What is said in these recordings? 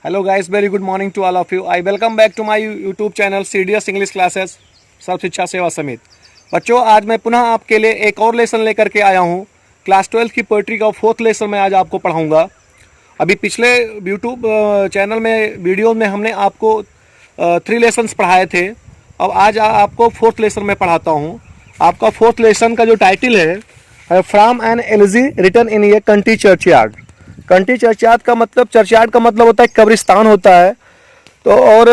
Hello guys, very good morning to all of you. I welcome back to my YouTube channel CDS English Classes सर्व शिक्षा सेवा समित। बच्चों, आज मैं पुनः आपके लिए एक और लेसन लेकर के आया हूँ। क्लास 12 की पोइट्री का 4th लेसन मैं आज आपको पढ़ाऊँगा। अभी पिछले YouTube चैनल में वीडियो में हमने आपको 3 लेसन्स पढ़ाए थे। अब आज आपको 4th लेसन में पढ़ाता हूँ। आपका 4th लेसन का जो टाइटल है from an elegy written in a country churchyard. Country churchyard का मतलब, चर्चयार्ड का मतलब होता है कब्रिस्तान होता है। तो और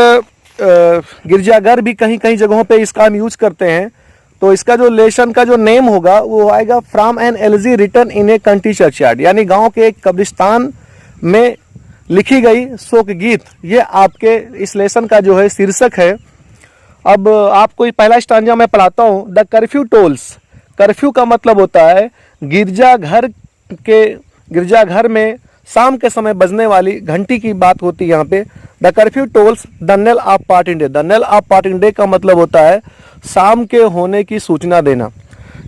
गिरजाघर भी कहीं कहीं जगहों पे इसका हम यूज करते हैं। तो इसका जो लेसन का जो नेम होगा वो आएगा from an elegy written in a country churchyard, यानी गांव के एक कब्रिस्तान में लिखी गई शोक गीत। ये आपके इस लेसन का जो है शीर्षक है। अब आपको पहला स्टांजा मैं पढ़ाता हूँ। The curfew tolls. कर्फ्यू का मतलब होता है गिरजाघर में शाम के समय बजने वाली घंटी की बात होती है यहाँ पे। The curfew tolls the knell of parting day. The knell of parting day का मतलब होता है शाम के होने की सूचना देना,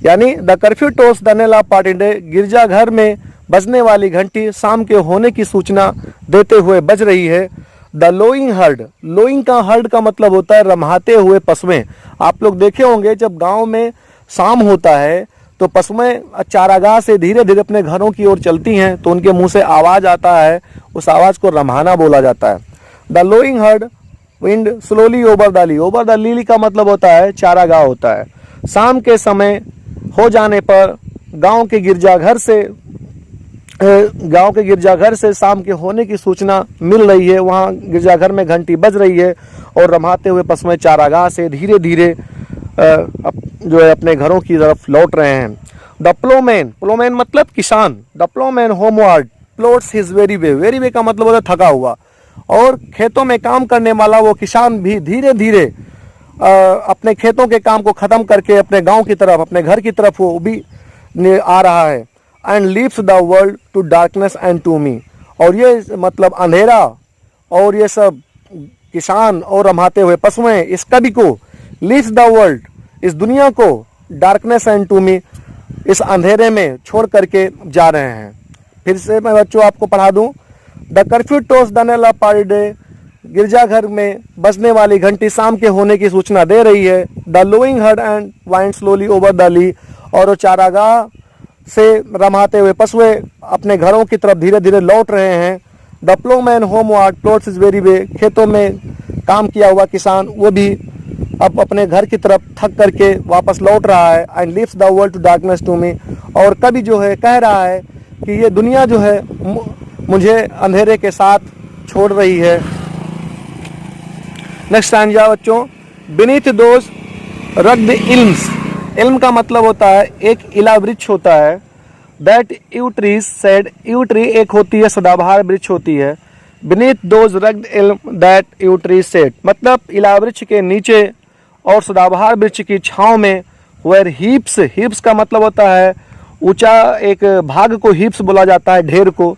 यानी the curfew tolls the knell of parting day. गिरजाघर में बजने वाली घंटी शाम के होने की सूचना देते हुए बज रही है। The lowing heard. लोइंग का हर्ड का मतलब होता है रम्हाते हुए पशुएं। आप लोग देखे होंगे जब गांव में शाम होता है तो पशुएं चारागाह से धीरे धीरे अपने घरों की ओर चलती हैं, तो उनके मुंह से आवाज आता है, उस आवाज को रम्हाना बोला जाता है। The lowing herd wind slowly over the lea. Over the lea का मतलब होता है चारागाह होता है। शाम के समय हो जाने पर गांव के गिरजाघर से शाम के होने की सूचना मिल रही है। वहाँ गिरजाघर में घंटी बज रही है और रम्हाते हुए पशुएं चारागाह से धीरे धीरे जो है अपने घरों की तरफ लौट रहे हैं। The Plowman. प्लोमैन मतलब किसान। The Plowman homeward plots his very way. Very way का मतलब होता है थका हुआ। और खेतों में काम करने वाला वो किसान भी धीरे धीरे अपने खेतों के काम को खत्म करके अपने गांव की तरफ, अपने घर की तरफ वो भी आ रहा है। And leaves the world to darkness and to me. और ये मतलब अंधेरा और ये सब किसान और रम्हाते हुए पशुएं इस कवि को लीव्स द वर्ल्ड, इस दुनिया को, डार्कनेस एंड टू मी, इस अंधेरे में छोड़ करके जा रहे हैं। फिर से मैं बच्चों आपको पढ़ा दूं। The curfew tolls the knell of party day. गिरजाघर में बजने वाली घंटी शाम के होने की सूचना दे रही है। The lowing herd and wind slowly over the lea. और वो चारागाह से रम्हाते हुए पशुएं अपने घरों की तरफ धीरे धीरे लौट रहे हैं। The Plowman homeward plots is very way. खेतों में काम किया हुआ किसान वो भी अब अपने घर की तरफ थक करके वापस लौट रहा है। And leaves the world to darkness to me. और कवि जो है कह रहा है कि ये दुनिया जो है मुझे अंधेरे के साथ छोड़ रही है। नेक्स्ट स्टैंजा बच्चों। Beneath those rugged elms. Elm का मतलब होता है एक इला वृक्ष होता है। That you trees said. You tree एक होती है सदाबहार वृक्ष होती है। बीनीथ दोज रग्ड इल्म दैट यू ट्री सेड मतलब इला वृक्ष के नीचे और सदाबहार वृक्ष की छांव में। Where heaps. हीप्स का मतलब होता है ऊंचा एक भाग को हीप्स बोला जाता है, ढेर को।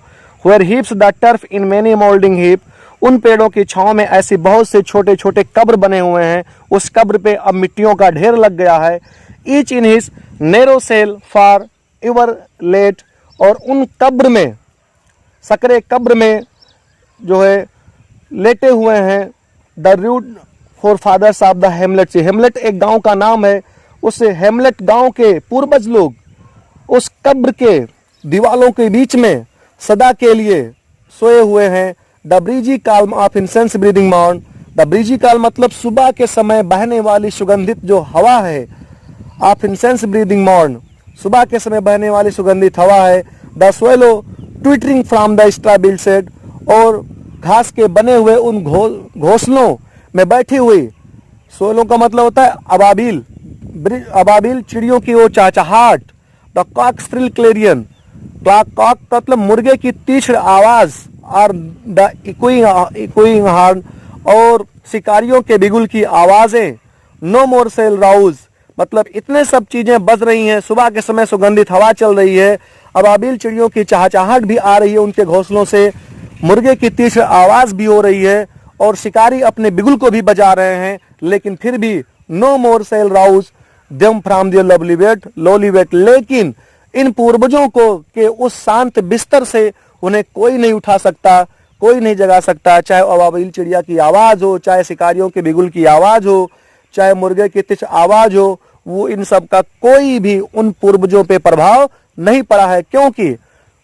Where heaps the turf in many moulding heap. उन पेड़ों की छांव में ऐसे बहुत से छोटे छोटे कब्र बने हुए हैं। उस कब्र पे अब मिट्टियों का ढेर लग गया है। Each in his narrow cell for ever laid. और उन कब्र में, सकरे कब्र में जो है लेटे हुए हैं the rude forefathers of the hamlet से। हेमलेट एक गांव का नाम है। उस हेमलेट गांव के पूर्वज लोग उस कब्र के दीवालों के बीच में सदा के लिए सोए हुए हैं। The breezy call of incense breathing morn. The breezy call मतलब सुबह के समय बहने वाली सुगंधित जो हवा है। ऑफ इंसेंस ब्रीदिंग मॉर्न सुबह के समय बहने वाली सुगंधित हवा है। The swallow twittering from the straw build said. और घास के बने हुए उन घोंसलों में बैठी हुई, सोलों का मतलब होता है अबाबिल। अबाबिल चिड़ियों की वो चहचहाट। The cock shrill clarion. Cock मतलब मुर्गे की तीक्ष्ण आवाज। और द इकोइंग हॉर्न और शिकारियों के बिगुल की आवाजें। नो मोर सेल राउज मतलब इतने सब चीजें बज रही हैं। सुबह के समय सुगंधित हवा चल रही है। अबाबिल चिड़ियों की चहचहाट भी आ रही है उनके घोंसलों से। मुर्गे की तीक्ष्ण आवाज भी हो रही है और शिकारी अपने बिगुल को भी बजा रहे हैं। लेकिन फिर भी no more shall rouse them from their lowly bed lowly bed. लेकिन इन पूर्वजों को के उस शांत बिस्तर से उन्हें कोई नहीं उठा सकता, कोई नहीं जगा सकता, चाहे अबाबिल चिड़िया की आवाज़ हो, चाहे शिकारियों के बिगुल की आवाज़ हो, चाहे मुर्गे की तिच आवाज़ हो, वो इन सब का कोई भी उन पूर्वजों पे प्रभाव नहीं पड़ा है, क्योंकि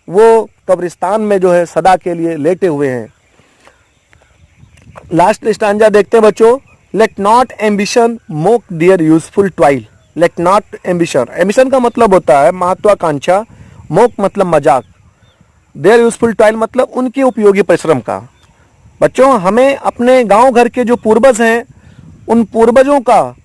वो कब्रिस्तान में जो है सदा के लिए लेटे हुए हैं। लास्ट स्टांजा देखते हैं बच्चों। Let not ambition mock their useful toil. Let not ambition, ambition का मतलब होता है महत्वाकांक्षा, मोक मतलब मजाक, देयर यूजफुल ट्वाइल मतलब उनके उपयोगी परिश्रम का। बच्चों हमें अपने गांव घर के जो पूर्वज हैं, उन पूर्वजों का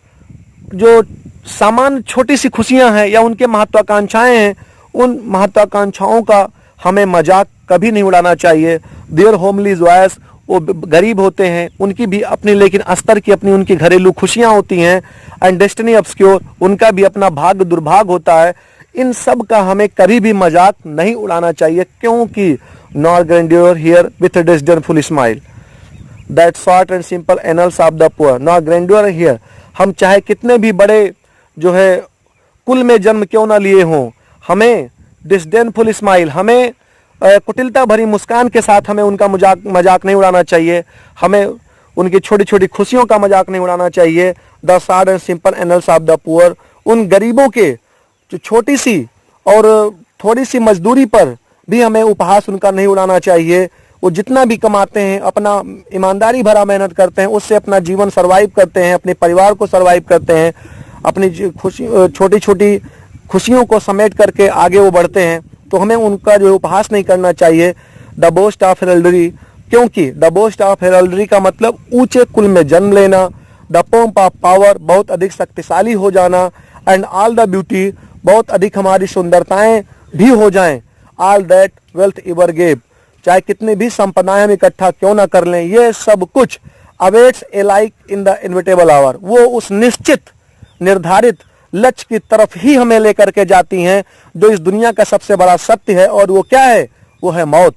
जो सामान्य छोटी सी खुशियां हैं या उनके महत्वाकांक्षाएं हैं, उन महत्वाकांक्षाओं का हमें मजाक कभी नहीं उड़ाना चाहिए। देयर होमली जॉयस, वो गरीब होते हैं, उनकी भी अपनी लेकिन अस्तर की अपनी उनकी घरेलू खुशियां होती हैं। एंड डेस्टिनी ऑब्सक्योर, उनका भी अपना भाग्य दुर्भाग्य होता है। इन सब का हमें कभी भी मजाक नहीं उड़ाना चाहिए, क्योंकि nor grandeur hear with disdainful smile that short and simple annals of the poor, nor grandeur hear, हम चाहे कितने भी बड़े जो है कुल में जन्म क्यों ना लिए हों, हमें डिसडेनफुल स्माइल, हमें कुटिलता भरी मुस्कान के साथ हमें उनका मजाक नहीं उड़ाना चाहिए, हमें उनकी छोटी छोटी खुशियों का मजाक नहीं उड़ाना चाहिए। The short and simple annals of the poor, उन गरीबों के जो छोटी सी और थोड़ी सी मजदूरी पर भी हमें उपहास उनका नहीं उड़ाना चाहिए। वो जितना भी कमाते हैं, अपना ईमानदारी भरा मेहनत करते हैं, उससे अपना जीवन सर्वाइव करते हैं, अपने परिवार को सर्वाइव करते हैं, अपनी खुशी छोटी छोटी खुशियों को समेट करके आगे वो बढ़ते हैं, तो हमें उनका जो उपहास नहीं करना चाहिए। द बोस्ट ऑफ हेरल्डरी, क्योंकि द बोस्ट ऑफ हेरल्डरी का मतलब ऊंचे कुल में जन्म लेना, द पोम्प ऑफ पावर बहुत अधिक शक्तिशाली हो जाना, एंड ऑल द ब्यूटी बहुत अधिक हमारी सुंदरताएं भी हो जाएं, all that wealth ever gave, चाहे कितनी भी संपदाएं हम इकट्ठा क्यों ना कर लें, ये सब कुछ awaits alike in the inevitable hour, वो उस निश्चित निर्धारित लक्ष्य की तरफ ही हमें लेकर के जाती हैं, जो इस दुनिया का सबसे बड़ा सत्य है, और वो क्या है, वो है मौत।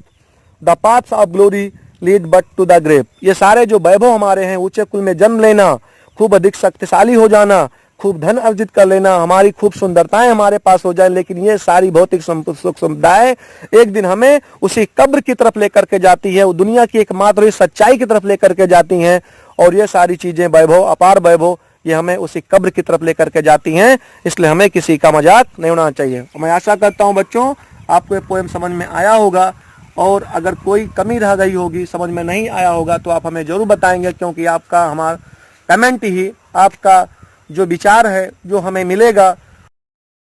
The paths of glory lead but to the grave, ये सारे जो वैभव हमारे हैं, ऊंचे कुल में जन्म लेना, खूब अधिक शक्तिशाली हो जाना, खूब धन अर्जित कर लेना, हमारी खूब सुंदरताएं हमारे पास हो जाए, लेकिन ये सारी भौतिक सुख सुविधाएं एक दिन हमें उसी कब्र की तरफ लेकर के जाती है, वो दुनिया की एकमात्र सच्चाई की तरफ लेकर के जाती हैं, और ये सारी चीजें वैभव, अपार वैभव, ये हमें उसी कब्र की तरफ लेकर के जाती हैं। इसलिए हमें किसी का मजाक नहीं उड़ाना चाहिए। मैं आशा करता हूं बच्चों आपको ये पोएम समझ में आया होगा, और अगर कोई कमी रह गई होगी, समझ में नहीं आया होगा, तो आप हमें जरूर बताएंगे, क्योंकि आपका हमारा कमेंट ही आपका जो विचार है जो हमें मिलेगा